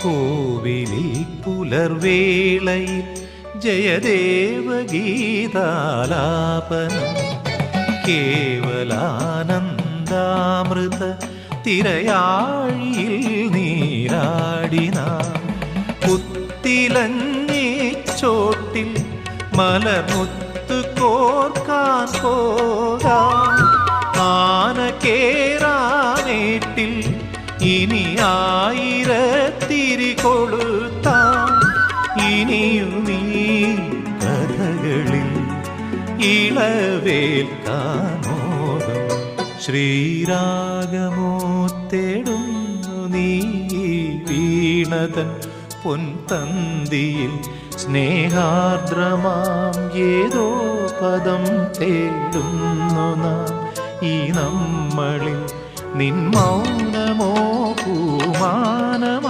കോവിലിൽ പുലർവേളയിൽ ജയദേവഗീതാലാപനം കേവലാനന്ദാമൃത തിരയാഴിയിൽ നീരാടിന പുത്തിലഞ്ഞി ചോട്ടിൽ മലമുത്തു കോർക്കാൻ പോകാം ആന കേറാനേട്ടിൽ ഇനി ആയിരത്തിരി കൊളുത്താം ഇനിയും ഈ കഥകളിൽ ഇളവേൽക്കാനോടും ശ്രീരാഗമോ തേടുന്നു നീ വീണതൻ പൊൻതന്തിയിൽ സ്നേഹാർദ്രമാം ഏതോ പദം തേടുന്നു നാം ഈ നമ്മളിൽ നിൻ മൗനമോ പൂമാനം